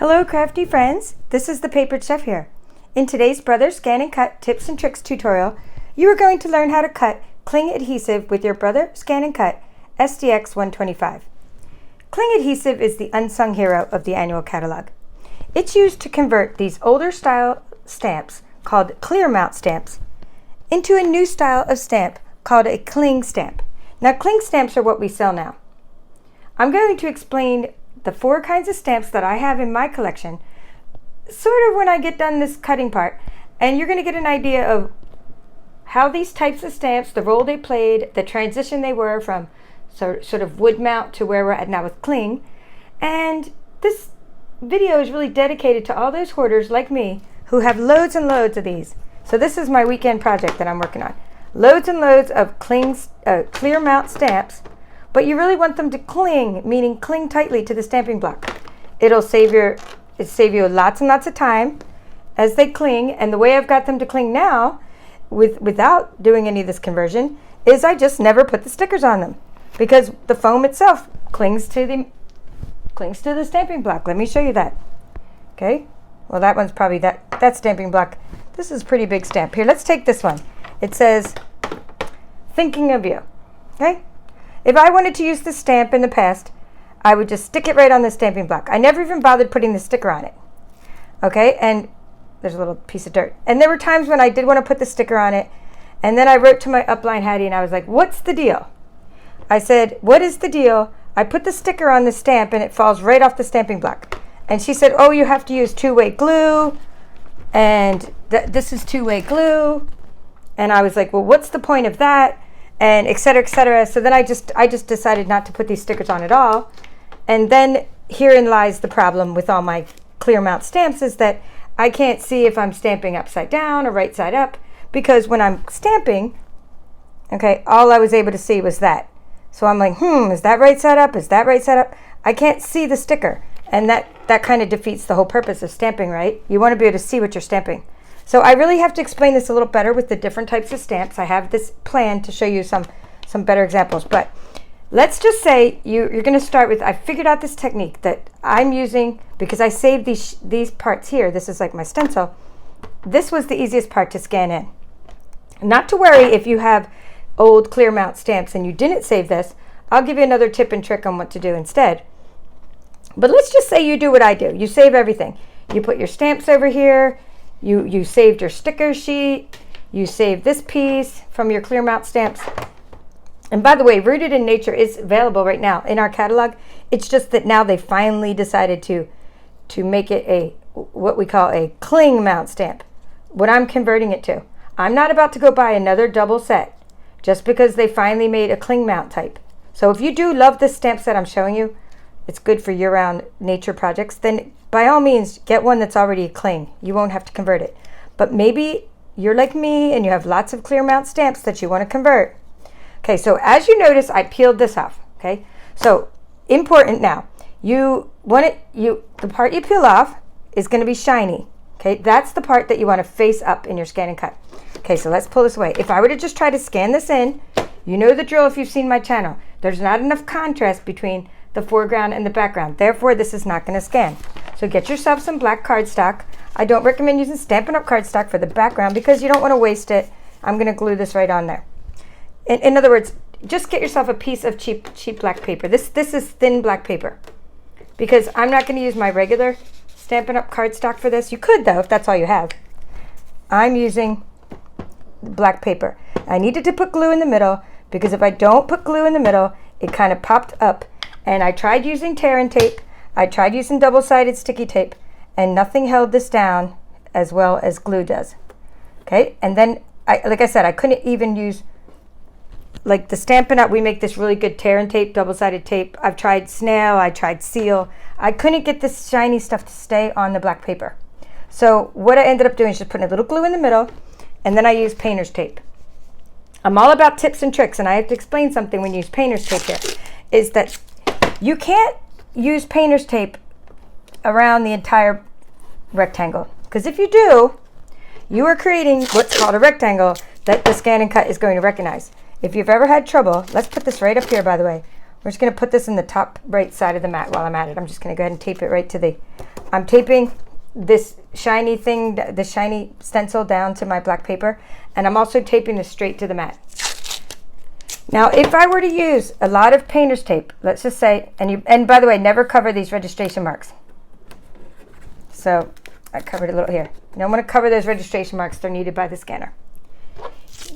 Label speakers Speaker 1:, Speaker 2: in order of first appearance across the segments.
Speaker 1: Hello crafty friends, this is the Papered Chef here. In today's Brother ScanNCut tips and tricks tutorial, you are going to learn how to cut cling adhesive with your Brother ScanNCut SDX 125. Cling adhesive is the unsung hero of the annual catalog. It's used to convert these older style stamps called clear mount stamps into a new style of stamp called a cling stamp. Now cling stamps are what we sell now. I'm going to explain the 4 kinds of stamps that I have in my collection sort of when I get done this cutting part, and you're going to get an idea of how these types of stamps, the role they played, the transition they were from sort of wood mount to where we're at now with cling. And this video is really dedicated to all those hoarders like me who have loads and loads of these. So this is my weekend project that I'm working on. Loads and loads of clear mount stamps, but you really want them to cling, meaning cling tightly to the stamping block. It'll save you lots and lots of time as they cling. And the way I've got them to cling now, without doing any of this conversion, is I just never put the stickers on them because the foam itself clings to the stamping block. Let me show you that. Okay. Well, that one's probably that stamping block. This is a pretty big stamp. Here, let's take this one. It says, "Thinking of you." Okay. If I wanted to use this stamp in the past, I would just stick it right on the stamping block. I never even bothered putting the sticker on it. Okay, and there's a little piece of dirt. And there were times when I did want to put the sticker on it, and then I wrote to my upline Hattie and I was like, "What's the deal?" I said, "What is the deal? I put the sticker on the stamp and it falls right off the stamping block." And she said, "Oh, you have to use two-way glue, and this is two-way glue." And I was like, "Well, what's the point of that?" And et cetera, et cetera. So then I just decided not to put these stickers on at all. And then herein lies the problem with all my clear mount stamps, is that I can't see if I'm stamping upside down or right side up, because when I'm stamping, okay, all I was able to see was that. So I'm like, is that right side up? Is that right side up? I can't see the sticker. And that kind of defeats the whole purpose of stamping, right? You want to be able to see what you're stamping. So I really have to explain this a little better with the different types of stamps. I have this plan to show you some better examples. But let's just say you're going to start with, I figured out this technique that I'm using because I saved these parts here. This is like my stencil. This was the easiest part to scan in. Not to worry if you have old clear mount stamps and you didn't save this. I'll give you another tip and trick on what to do instead. But let's just say you do what I do. You save everything. You put your stamps over here. You saved your sticker sheet, you saved this piece from your clear mount stamps. And by the way, Rooted in Nature is available right now in our catalog. It's just that now they finally decided to make it what we call a cling mount stamp, what I'm converting it to. I'm not about to go buy another double set just because they finally made a cling mount type. So if you do love this stamp set I'm showing you, it's good for year-round nature projects, then by all means, get one that's already a cling. You won't have to convert it. But maybe you're like me and you have lots of clear mount stamps that you want to convert. Okay, so as you notice, I peeled this off. Okay, so important now. The part you peel off is going to be shiny. Okay, that's the part that you want to face up in your ScanNCut. Okay, so let's pull this away. If I were to just try to scan this in, you know the drill if you've seen my channel. There's not enough contrast between the foreground and the background. Therefore, this is not going to scan. So get yourself some black cardstock. I don't recommend using Stampin' Up! Cardstock for the background because you don't want to waste it. I'm going to glue this right on there. In other words, just get yourself a piece of cheap black paper. This is thin black paper because I'm not going to use my regular Stampin' Up! Cardstock for this. You could though if that's all you have. I'm using black paper. I needed to put glue in the middle because if I don't put glue in the middle, it kind of popped up. And I tried using tear and tape. I tried using double-sided sticky tape, and nothing held this down as well as glue does. Okay, and then, like I said, I couldn't even use, like the Stampin' Up! We make this really good tear and tape, double-sided tape. I've tried snail, I tried seal. I couldn't get this shiny stuff to stay on the black paper. So what I ended up doing is just putting a little glue in the middle, and then I used painter's tape. I'm all about tips and tricks, and I have to explain something when you use painter's tape here, is that you can't use painter's tape around the entire rectangle, because if you do, you are creating what's called a rectangle that the ScanNCut is going to recognize. If you've ever had trouble, let's put this right up here, by the way. We're just going to put this in the top right side of the mat while I'm at it. I'm just going to go ahead and tape it right to the I'm taping this shiny thing, the shiny stencil down to my black paper, and I'm also taping this straight to the mat. Now, if I were to use a lot of painter's tape, let's just say, and by the way, never cover these registration marks. So I covered a little here. You don't want to cover those registration marks. They're needed by the scanner.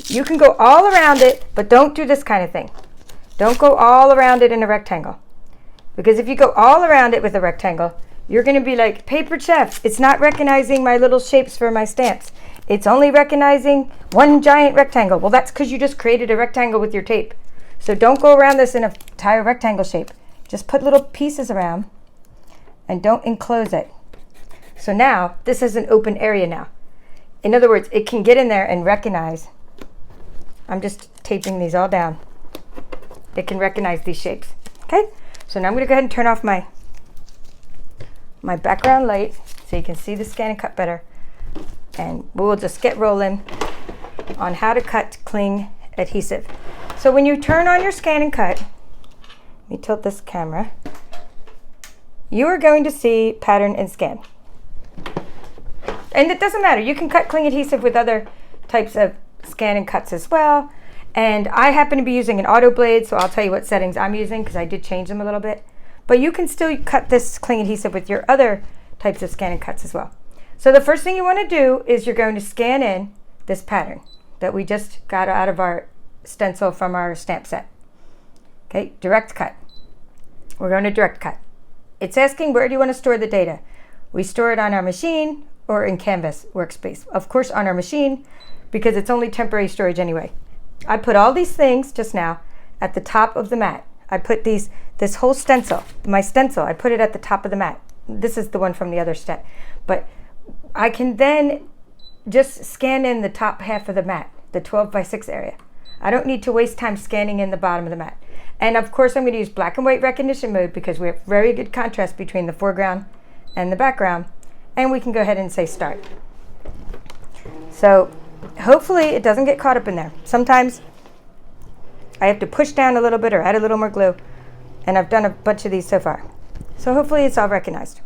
Speaker 1: You can go all around it, but don't do this kind of thing. Don't go all around it in a rectangle. Because if you go all around it with a rectangle, you're going to be like, Paper Chef, it's not recognizing my little shapes for my stamps. It's only recognizing one giant rectangle. Well, that's because you just created a rectangle with your tape. So don't go around this in an entire rectangle shape. Just put little pieces around and don't enclose it. So now, this is an open area now. In other words, it can get in there and recognize. I'm just taping these all down. It can recognize these shapes. Okay? So now I'm going to go ahead and turn off my background light so you can see the ScanNCut better. And we'll just get rolling on how to cut cling adhesive. So when you turn on your ScanNCut, let me tilt this camera, you are going to see pattern and scan. And it doesn't matter. You can cut cling adhesive with other types of ScanNCuts as well. And I happen to be using an auto blade, so I'll tell you what settings I'm using because I did change them a little bit. But you can still cut this cling adhesive with your other types of ScanNCuts as well. So the first thing you want to do is you're going to scan in this pattern that we just got out of our stencil from our stamp set. Okay, direct cut. We're going to direct cut. It's asking where do you want to store the data. We store it on our machine or in Canvas workspace. Of course on our machine because it's only temporary storage anyway. I put all these things just now at the top of the mat. I put this whole stencil, my stencil, I put it at the top of the mat. This is the one from the other set. But I can then just scan in the top half of the mat, the 12x6 area. I don't need to waste time scanning in the bottom of the mat. And of course I'm going to use black and white recognition mode because we have very good contrast between the foreground and the background. And we can go ahead and say start. So hopefully it doesn't get caught up in there. Sometimes I have to push down a little bit or add a little more glue. And I've done a bunch of these so far. So hopefully it's all recognized.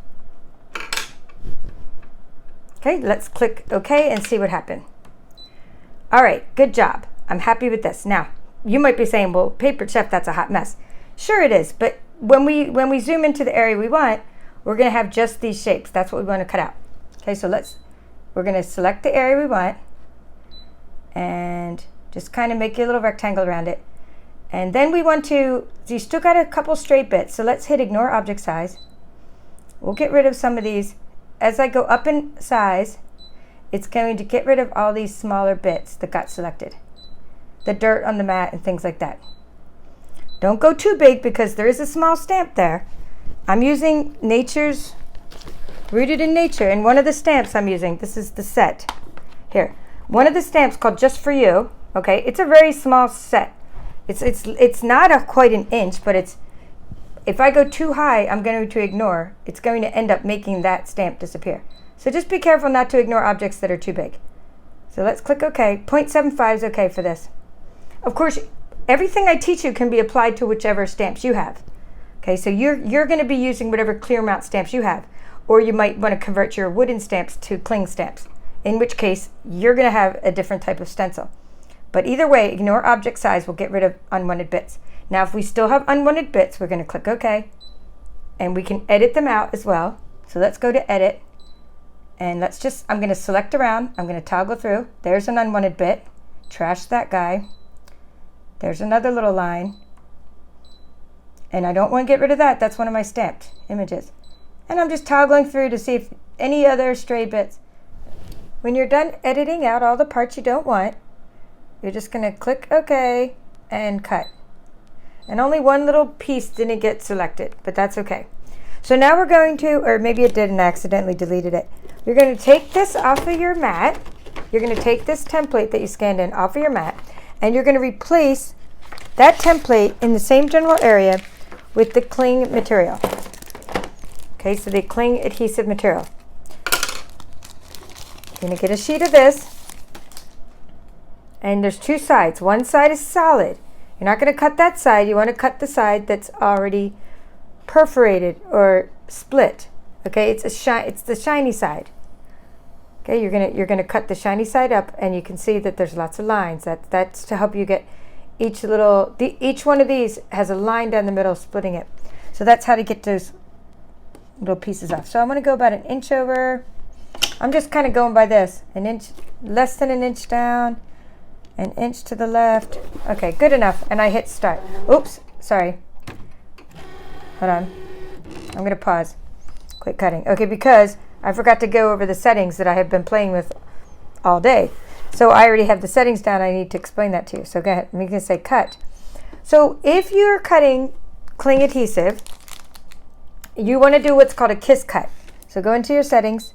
Speaker 1: Okay, let's click OK and see what happened. All right, good job. I'm happy with this. Now, you might be saying, well, Paper Chef, that's a hot mess. Sure it is, but when we zoom into the area we want, we're going to have just these shapes. That's what we want to cut out. Okay, so we're going to select the area we want and just kind of make a little rectangle around it. And then we want to, you still got a couple straight bits, so let's hit ignore object size. We'll get rid of some of these. As I go up in size, it's going to get rid of all these smaller bits that got selected. The dirt on the mat and things like that. Don't go too big because there is a small stamp there. I'm using Nature's Rooted in Nature, and one of the stamps I'm using, this is the set here. One of the stamps called Just For You, okay, it's a very small set. It's not quite an inch, but it's, if I go too high, I'm going to ignore. It's going to end up making that stamp disappear. So just be careful not to ignore objects that are too big. So let's click OK. 0.75 is OK for this. Of course, everything I teach you can be applied to whichever stamps you have. Okay, so you're going to be using whatever clear mount stamps you have. Or you might want to convert your wooden stamps to cling stamps, in which case you're going to have a different type of stencil. But either way, ignore object size will get rid of unwanted bits. Now, if we still have unwanted bits, we're going to click OK. And we can edit them out as well. So let's go to Edit. And I'm going to select around. I'm going to toggle through. There's an unwanted bit. Trash that guy. There's another little line. And I don't want to get rid of that. That's one of my stamped images. And I'm just toggling through to see if any other stray bits. When you're done editing out all the parts you don't want, you're just going to click OK and cut. And only one little piece didn't get selected, but that's okay. So now we're going to, or maybe it did and I accidentally deleted it. You're going to take this off of your mat. You're going to take this template that you scanned in off of your mat, and you're going to replace that template in the same general area with the cling material. Okay, so the cling adhesive material. You're going to get a sheet of this. And there's two sides. One side is solid. You're not going to cut that side. You want to cut the side that's already perforated or split. Okay, it's the shiny side. Okay, you're gonna cut the shiny side up, and you can see that there's lots of lines. That's to help you get each one of these has a line down the middle splitting it. So that's how to get those little pieces off. So I'm gonna go about an inch over. I'm just kind of going by this, an inch, less than an inch down, an inch to the left. Okay, good enough. And I hit start. Oops, sorry. Hold on. I'm gonna pause. Quit cutting. Okay, because I forgot to go over the settings that I have been playing with all day. So I already have the settings down. I need to explain that to you. So go ahead. I'm gonna say cut. So if you're cutting cling adhesive, you want to do what's called a kiss cut. So go into your settings,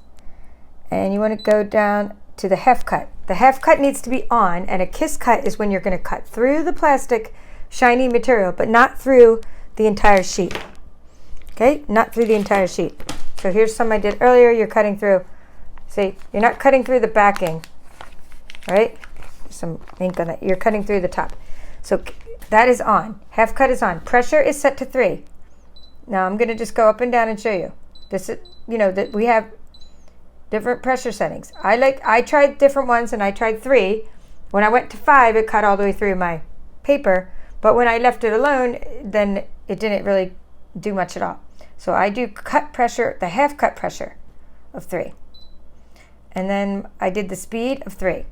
Speaker 1: and you want to go down to the half cut. The half cut needs to be on, and a kiss cut is when you're going to cut through the plastic shiny material, but not through the entire sheet. Okay, not through the entire sheet. So here's some I did earlier. You're cutting through. See, you're not cutting through the backing, right? Some ink on that. You're cutting through the top. So that is on. Half cut is on. Pressure is set to 3. Now I'm going to just go up and down and show you. This is, that we have different pressure settings. I tried different ones, and I tried 3. When I went to 5, it cut all the way through my paper. But when I left it alone, then it didn't really do much at all. So I do cut pressure, the half cut pressure of 3. And then I did the speed of 3.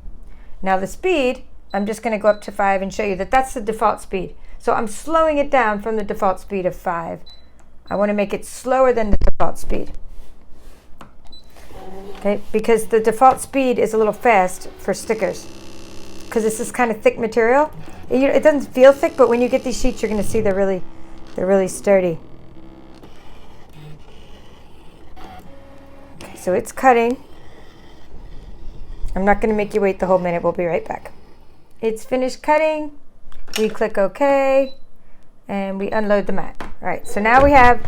Speaker 1: Now the speed, I'm just going to go up to 5 and show you that that's the default speed. So I'm slowing it down from the default speed of 5. I want to make it slower than the default speed. Okay, because the default speed is a little fast for stickers. Because this is kind of thick material. It doesn't feel thick, but when you get these sheets, you're going to see they're really sturdy. Okay, so it's cutting. I'm not going to make you wait the whole minute. We'll be right back. It's finished cutting. We click OK, and we unload the mat. All right, so now we have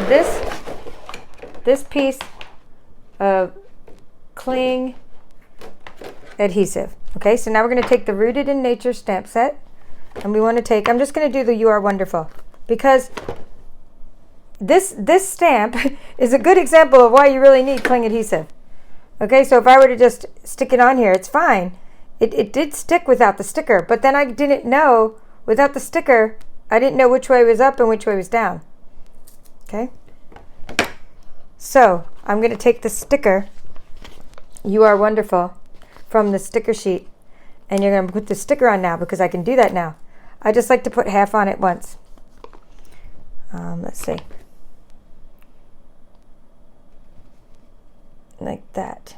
Speaker 1: this piece of cling adhesive. Okay, so now we're going to take the Rooted in Nature stamp set, and we want to take, I'm just going to do the You Are Wonderful, because this stamp is a good example of why you really need cling adhesive. Okay, so if I were to just stick it on here, it's fine. It did stick without the sticker, but then I didn't know, without the sticker, I didn't know which way was up and which way was down. Okay, so I'm going to take the sticker, You Are Wonderful, from the sticker sheet, and you're going to put the sticker on now, because I can do that now. I just like to put half on at once. Let's see. Like that.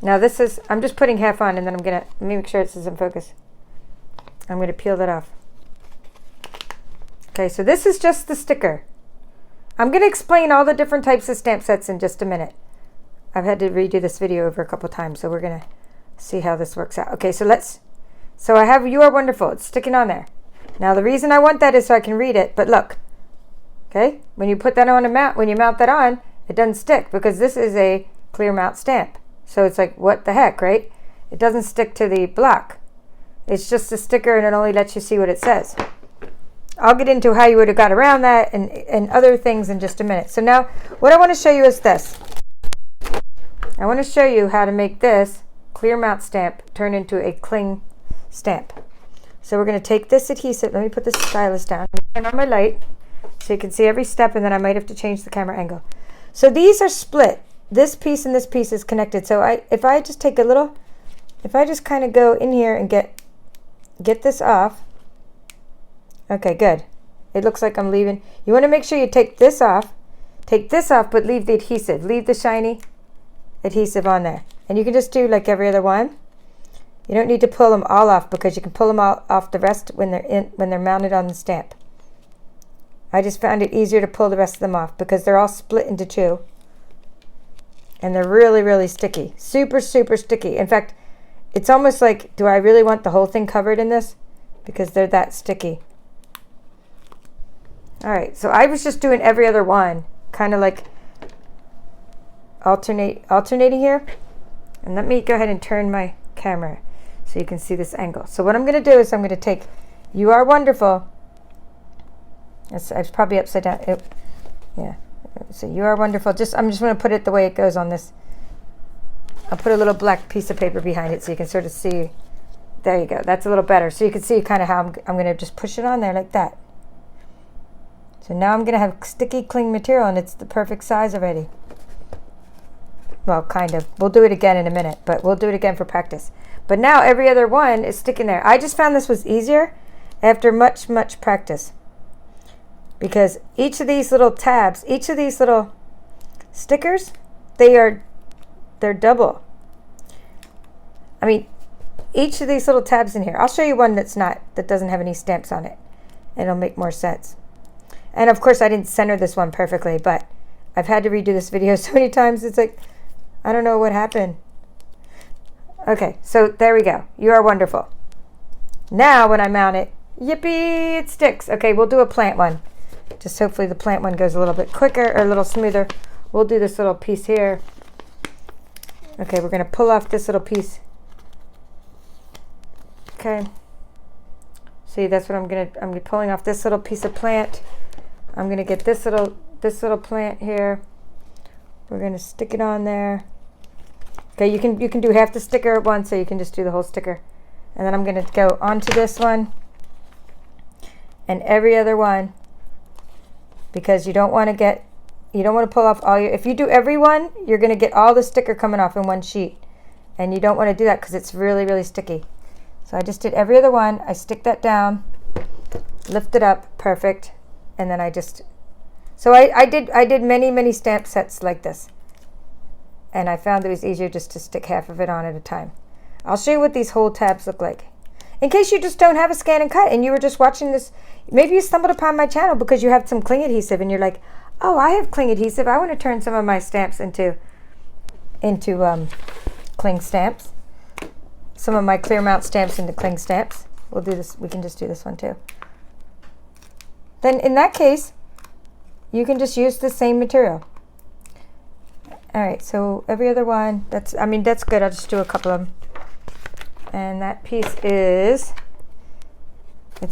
Speaker 1: Now this is, I'm just putting half on, and then I'm going to, let me make sure this is in focus. I'm going to peel that off. Okay, so this is just the sticker. I'm going to explain all the different types of stamp sets in just a minute. I've had to redo this video over a couple times, so we're going to see how this works out. Okay, so I have You Are Wonderful. It's sticking on there. Now the reason I want that is so I can read it, but look. Okay, when you put that on a mount, when you mount that on, it doesn't stick, because this is a clear mount stamp. So it's like, what the heck, right? It doesn't stick to the block. It's just a sticker, and it only lets you see what it says. I'll get into how you would have got around that and other things in just a minute. So now what I want to show you is this. I want to show you how to make this clear mount stamp turn into a cling stamp. So we're going to take this adhesive. Let me put this stylus down. Turn on my light so you can see every step, and then I might have to change the camera angle. So these are split. This piece and this piece is connected. So if I just take a little, if I just kind of go in here and get this off. Okay, good. It looks like I'm leaving. You want to make sure you take this off, but leave the adhesive. Leave the shiny adhesive on there. And you can just do like every other one. You don't need to pull them all off, because you can pull them all off the rest when they're mounted on the stamp. I just found it easier to pull the rest of them off, because they're all split into 2. And they're really, really sticky. Super, super sticky. In fact, it's almost like, do I really want the whole thing covered in this? Because they're that sticky. All right, so I was just doing every other one, kind of like alternating here. And let me go ahead and turn my camera so you can see this angle. So what I'm going to do is I'm going to take You Are Wonderful. I was probably upside down. Yeah. So you are wonderful. I'm just going to put it the way it goes on this. I'll put a little black piece of paper behind it so you can sort of see. There you go. That's a little better. So you can see kind of how I'm going to just push it on there like that. So now I'm going to have sticky cling material, and it's the perfect size already. Well, kind of. We'll do it again in a minute, but we'll do it again for practice. But now every other one is sticking there. I just found this was easier after much, much practice. Because each of these little tabs, each of these little stickers, they're double. I mean, each of these little tabs in here. I'll show you one that doesn't have any stamps on it. And it'll make more sense. And of course I didn't center this one perfectly, but I've had to redo this video so many times. It's like, I don't know what happened. Okay, so there we go. You are wonderful. Now when I mount it, yippee, it sticks. Okay, we'll do a plant one. Just hopefully the plant one goes a little bit quicker or a little smoother. We'll do this little piece here. Okay, we're gonna pull off this little piece. Okay. See, that's what I'm gonna pulling off this little piece of plant. I'm gonna get this little plant here. We're gonna stick it on there. Okay, you can do half the sticker at once, so you can just do the whole sticker. And then I'm gonna go onto this one and every other one, because you don't want to pull off all your, if you do every one, you're gonna get all the sticker coming off in one sheet. And you don't want to do that because it's really, really sticky. So I just did every other one. I stick that down, lift it up, perfect. And then I did many stamp sets like this. And I found it was easier just to stick half of it on at a time. I'll show you what these whole tabs look like. In case you just don't have a Scan and Cut and you were just watching this, maybe you stumbled upon my channel because you have some cling adhesive and you're like, oh, I have cling adhesive. I want to turn some of my stamps into cling stamps. Some of my clear mount stamps into cling stamps. We'll do this. We can just do this one too. Then in that case, you can just use the same material. All right, so every other one, that's good. I'll just do a couple of them. And that piece it's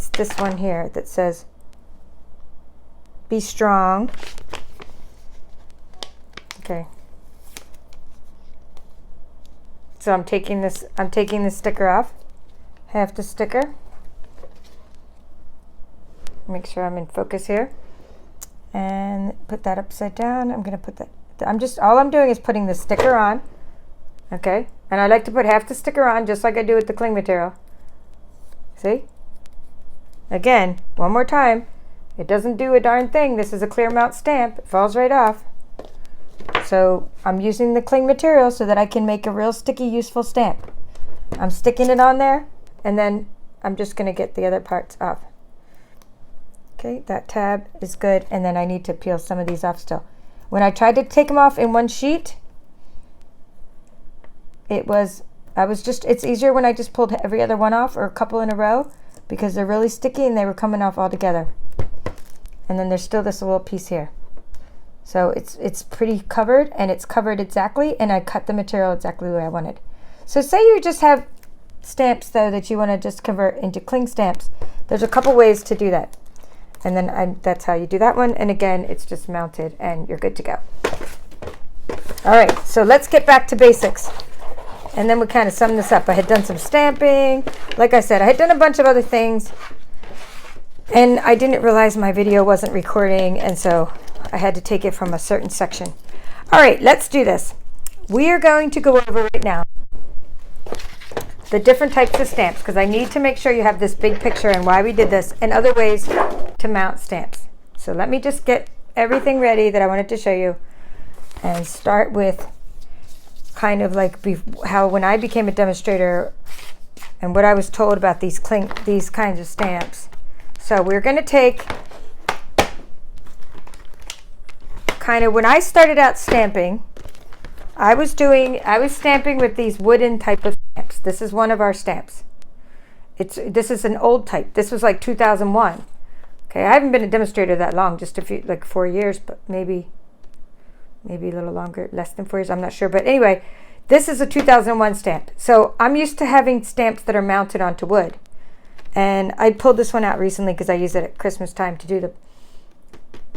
Speaker 1: this one here that says, be strong. Okay. So I'm taking this sticker off, half the sticker. Make sure I'm in focus here. And put that upside down. I'm gonna put that, all I'm doing is putting the sticker on, okay? And I like to put half the sticker on just like I do with the cling material. See? Again, one more time. It doesn't do a darn thing. This is a clear mount stamp. It falls right off. So I'm using the cling material so that I can make a real sticky, useful stamp. I'm sticking it on there, and then I'm just gonna get the other parts off. Okay, that tab is good, and then I need to peel some of these off still. When I tried to take them off in one sheet, it's easier when I just pulled every other one off or a couple in a row because they're really sticky and they were coming off all together. And then there's still this little piece here. So it's pretty covered, and it's covered exactly, and I cut the material exactly the way I wanted. So say you just have stamps though that you want to just convert into cling stamps. There's a couple ways to do that. And then that's how you do that one. And again, it's just mounted and you're good to go. All right, so let's get back to basics. And then we kind of sum this up. I had done some stamping. Like I said, I had done a bunch of other things. And I didn't realize my video wasn't recording. And so I had to take it from a certain section. All right, let's do this. We are going to go over right now the different types of stamps, because I need to make sure you have this big picture and why we did this and other ways to mount stamps. So let me just get everything ready that I wanted to show you and start with kind of like how when I became a demonstrator and what I was told about these kinds of stamps. So we're going to take kind of when I started out stamping, I was stamping with these wooden type of stamps. This is one of our stamps. This is an old type. This was like 2001. Okay, I haven't been a demonstrator that long, just like 4 years, but maybe a little longer, less than 4 years, I'm not sure. But anyway, this is a 2001 stamp. So I'm used to having stamps that are mounted onto wood. And I pulled this one out recently because I use it at Christmas time to do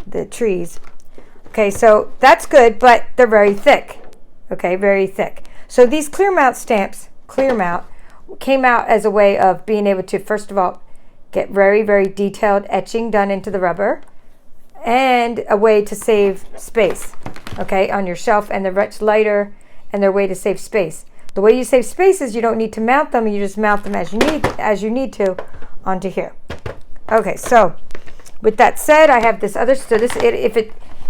Speaker 1: the trees. Okay, so that's good, but they're very thick. Okay, very thick. So these clear mount stamps, clear mount, came out as a way of being able to, first of all, get very, very detailed etching done into the rubber, and a way to save space, okay, on your shelf, and they're much lighter, and they're a way to save space. The way you save space is you don't need to mount them, you just mount them as you need to onto here. Okay, so with that said, I have this other, so this,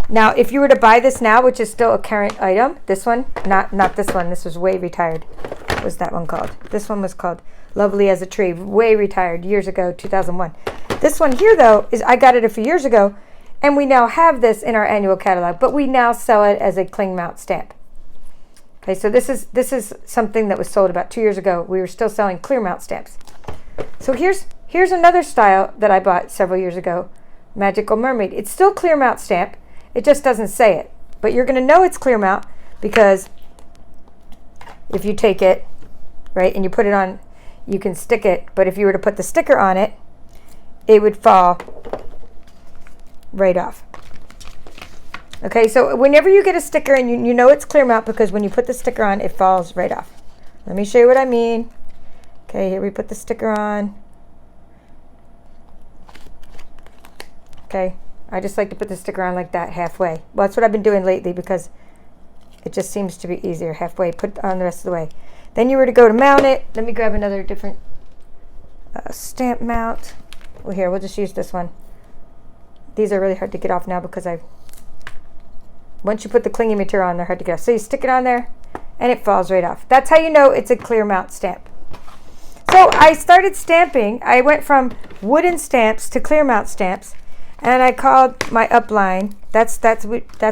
Speaker 1: now if you were to buy this now, which is still a current item, this one, not this one, this was way retired. What was that one called? This one was called Lovely as a Tree, way retired, years ago, 2001. This one here though, I got it a few years ago, and we now have this in our annual catalog, but we now sell it as a cling mount stamp. Okay, so this is something that was sold about 2 years ago. We were still selling clear mount stamps. So here's another style that I bought several years ago, Magical Mermaid. It's still clear mount stamp. It just doesn't say it. But you're going to know it's clear mount because if you take it, right, and you put it on, you can stick it. But if you were to put the sticker on it, it would fall right off. Okay, so whenever you get a sticker and you know it's clear mount because when you put the sticker on, it falls right off. Let me show you what I mean. Okay, here we put the sticker on. Okay, I just like to put the sticker on like that halfway. Well, that's what I've been doing lately because it just seems to be easier halfway. Put on the rest of the way. Then you were to go to mount it. Let me grab another different stamp mount. Well, here, we'll just use this one. These are really hard to get off now because once you put the clingy material on, they're hard to get off. So you stick it on there and it falls right off. That's how you know it's a clear mount stamp. So I started stamping. I went from wooden stamps to clear mount stamps, and I called my upline. That's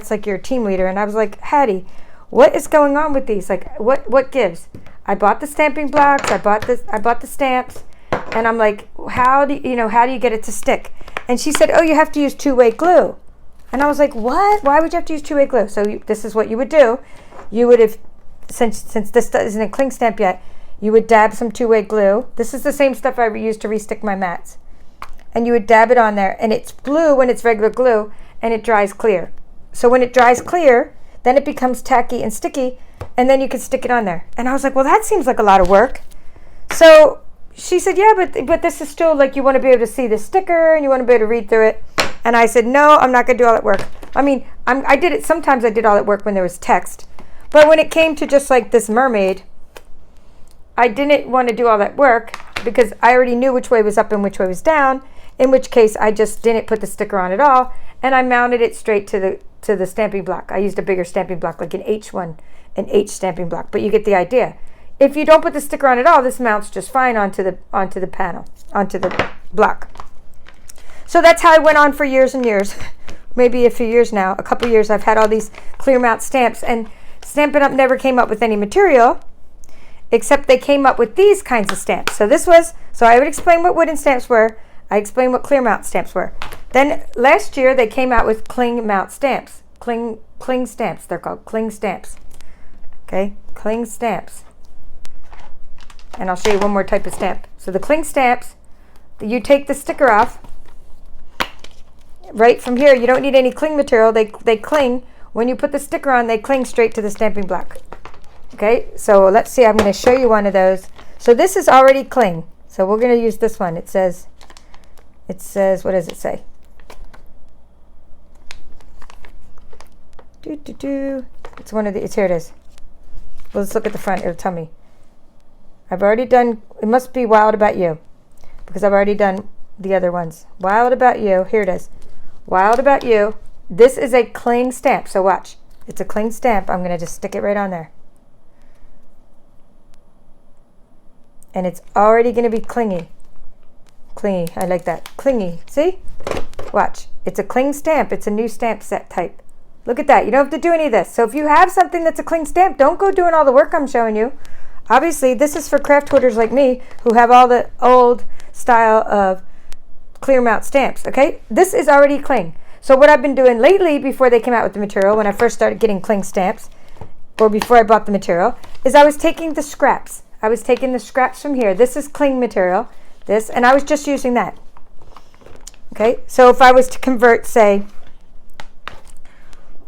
Speaker 1: like your team leader, and I was like, Hattie, what is going on with these? Like, what gives? I bought the stamping blocks. I bought the stamps, and I'm like, how do you get it to stick? And she said, oh, you have to use two-way glue. And I was like, what? Why would you have to use two-way glue? So this is what you would do. You would have, since this isn't a cling stamp yet, you would dab some two-way glue. This is the same stuff I use to restick my mats. And you would dab it on there, and it's glue when it's regular glue, and it dries clear. So when it dries clear, then it becomes tacky and sticky, and then you can stick it on there. And I was like, well, that seems like a lot of work. So she said, yeah, but this is still like you want to be able to see the sticker, and you want to be able to read through it. And I said, no, I'm not going to do all that work. I mean, I did it. Sometimes I did all that work when there was text. But when it came to just like this mermaid, I didn't want to do all that work because I already knew which way was up and which way was down, in which case I just didn't put the sticker on at all, and I mounted it straight to the stamping block. I used a bigger stamping block, like an H stamping block, but you get the idea. If you don't put the sticker on at all, this mounts just fine onto the panel, onto the block. So that's how I went on for years and years. Maybe a few years now, a couple years, I've had all these clear mount stamps, and Stampin' Up! Never came up with any material, except they came up with these kinds of stamps. So I would explain what wooden stamps were. I explained what clear mount stamps were. Then last year they came out with cling mount stamps. Cling stamps, they're called cling stamps. Okay, cling stamps. And I'll show you one more type of stamp. So the cling stamps, you take the sticker off. Right from here, you don't need any cling material. They cling. When you put the sticker on, they cling straight to the stamping block. Okay, so let's see. I'm going to show you one of those. So this is already cling. So we're going to use this one. It says, what does it say? It's one of the, here it is. Well, let's look at the front. It'll tell me. I've already done, it must be Wild About You, because I've already done the other ones. Wild About You, here it is. Wild About You. This is a cling stamp, so watch. It's a cling stamp. I'm going to just stick it right on there. And it's already going to be clingy. Clingy, I like that. Clingy, see? Watch. It's a cling stamp. It's a new stamp set type. Look at that. You don't have to do any of this. So if you have something that's a cling stamp, don't go doing all the work I'm showing you. Obviously, this is for craft hoarders like me who have all the old style of clear mount stamps, okay? This is already cling. So what I've been doing lately, before they came out with the material, when I first started getting cling stamps, or before I bought the material, is I was taking the scraps. I was taking the scraps from here. This is cling material, this, and I was just using that. Okay, so if I was to convert, say,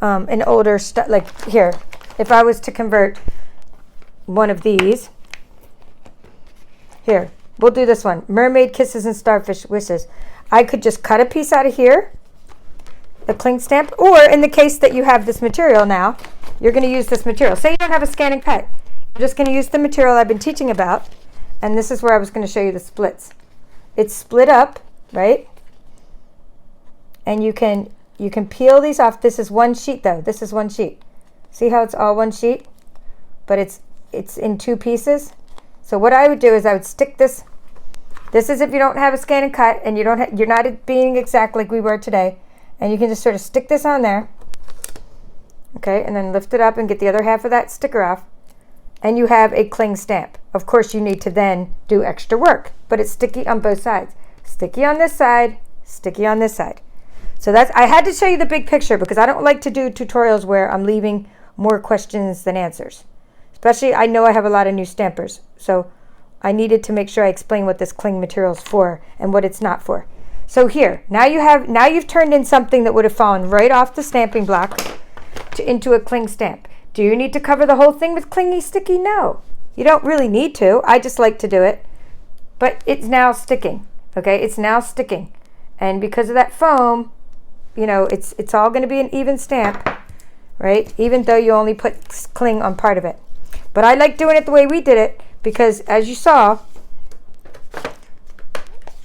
Speaker 1: an older stuff, like here, if I was to convert one of these, here, we'll do this one, Mermaid Kisses and Starfish Wishes. I could just cut a piece out of here, a cling stamp, or in the case that you have this material now, you're going to use this material. Say you don't have a ScanNCut. You're just going to use the material I've been teaching about, and this is where I was going to show you the splits. It's split up, right? And you can peel these off. This is one sheet though. This is one sheet. See how it's all one sheet? But it's in two pieces. So what I would do is I would stick this. This is if you don't have a ScanNCut and you're not being exact like we were today. And you can just sort of stick this on there. Okay, and then lift it up and get the other half of that sticker off. And you have a cling stamp. Of course, you need to then do extra work, but it's sticky on both sides. Sticky on this side, sticky on this side. So I had to show you the big picture because I don't like to do tutorials where I'm leaving more questions than answers. Especially, I know I have a lot of new stampers, so I needed to make sure I explain what this cling material is for and what it's not for. So here, now you've turned in something that would have fallen right off the stamping block into a cling stamp. Do you need to cover the whole thing with clingy sticky? No, you don't really need to. I just like to do it, but it's now sticking. Okay, it's now sticking, and because of that foam, you know, it's all going to be an even stamp, right? Even though you only put cling on part of it. But I like doing it the way we did it because as you saw,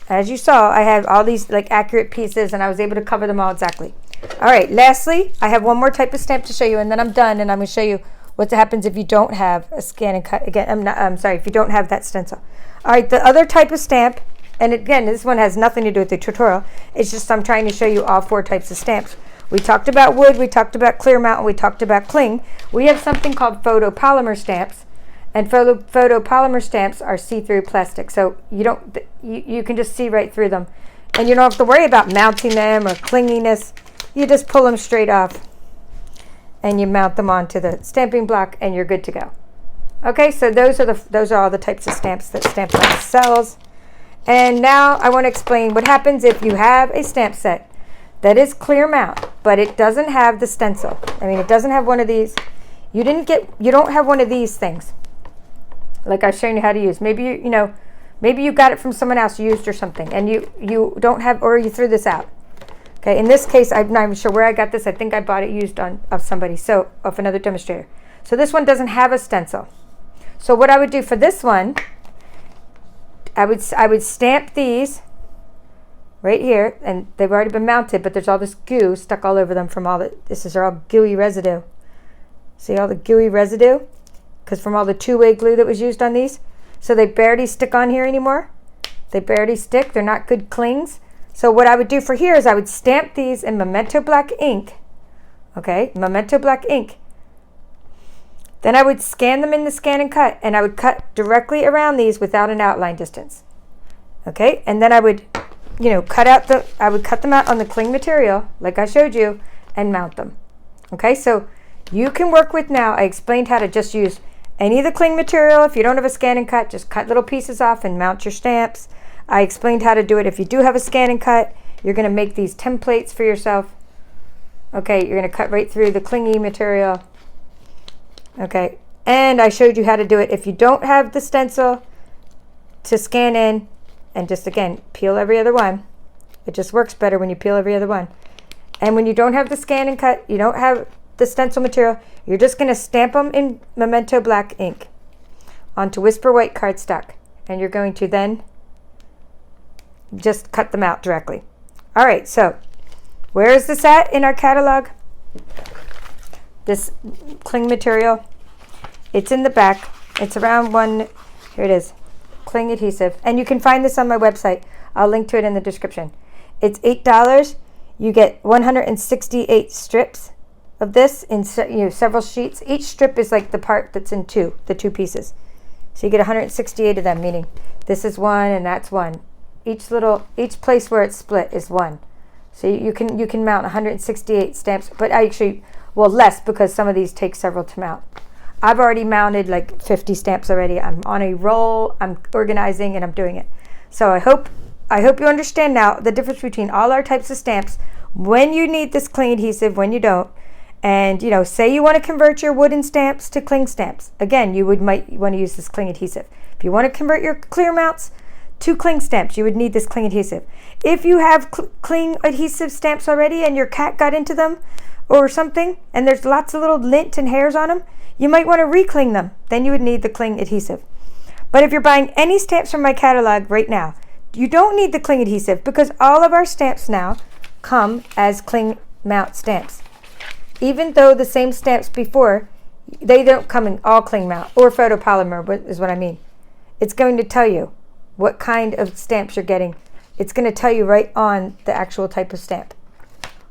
Speaker 1: I have all these like accurate pieces and I was able to cover them all exactly. All right, lastly, I have one more type of stamp to show you and then I'm done, and I'm going to show you what happens if you don't have a ScanNCut. Again, I'm sorry, if you don't have that stencil. All right, the other type of stamp, and again, this one has nothing to do with the tutorial. It's just I'm trying to show you all four types of stamps. We talked about wood, we talked about clear mount, and we talked about cling. We have something called photopolymer stamps, and photopolymer stamps are see-through plastic, so you can just see right through them, and you don't have to worry about mounting them or clinginess. You just pull them straight off, and you mount them onto the stamping block, and you're good to go. Okay, so those are all the types of stamps that Stampin' sells. And now I want to explain what happens if you have a stamp set that is clear mount, but it doesn't have the stencil. I mean, it doesn't have one of these. You don't have one of these things, like I've shown you how to use. Maybe maybe you got it from someone else used or something, and you don't have, or you threw this out. Okay, in this case, I'm not even sure where I got this. I think I bought it used of somebody, so of another demonstrator. So this one doesn't have a stencil. So what I would do for this one, I would stamp these right here, and they've already been mounted, but there's all this goo stuck all over them from all this is all gooey residue. See all the gooey residue? Because from all the two-way glue that was used on these. So they barely stick on here anymore. They barely stick. They're not good clings. So what I would do for here is I would stamp these in Memento Black ink. Okay, Memento Black ink. Then I would scan them in the ScanNCut, and I would cut directly around these without an outline distance. Okay, and then I would, I would cut them out on the cling material, like I showed you, and mount them. Okay, so you can work with now. I explained how to just use any of the cling material. If you don't have a ScanNCut, just cut little pieces off and mount your stamps. I explained how to do it. If you do have a ScanNCut, you're going to make these templates for yourself. Okay, you're going to cut right through the clingy material. Okay, and I showed you how to do it if you don't have the stencil to scan in, and just again peel every other one. It just works better when you peel every other one. And when you don't have the ScanNCut, you don't have the stencil material, you're just going to stamp them in Memento Black ink onto Whisper White cardstock, and you're going to then just cut them out directly. All right, so where is this at in our catalog? This cling material, it's in the back. It's around here it is, cling adhesive, and you can find this on my website. I'll link to it in the description. It's $8. You get 168 strips of this in several sheets. Each strip is like the part that's in the two pieces. So you get 168 of them, meaning this is one and that's one. Each place where it's split is one. So you can mount 168 stamps, but actually, well, less, because some of these take several to mount. I've already mounted like 50 stamps already. I'm on a roll. I'm organizing and I'm doing it. So I hope you understand now the difference between all our types of stamps, when you need this cling adhesive, when you don't, And say you want to convert your wooden stamps to cling stamps. Again, you might want to use this cling adhesive. If you want to convert your clear mounts to cling stamps, you would need this cling adhesive. If you have cling adhesive stamps already and your cat got into them or something, and there's lots of little lint and hairs on them, you might want to re-cling them. Then you would need the cling adhesive. But if you're buying any stamps from my catalog right now, you don't need the cling adhesive because all of our stamps now come as cling mount stamps. Even though the same stamps before, they don't come in all cling mount or photopolymer is what I mean. It's going to tell you what kind of stamps you're getting. It's going to tell you right on the actual type of stamp.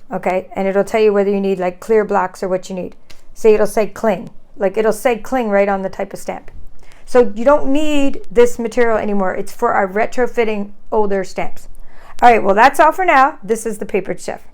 Speaker 1: Okay, and it'll tell you whether you need like clear blocks or what you need. See, it'll say cling. Like it'll say cling right on the type of stamp. So you don't need this material anymore. It's for our retrofitting older stamps. All right, well that's all for now. This is the Papered Chef.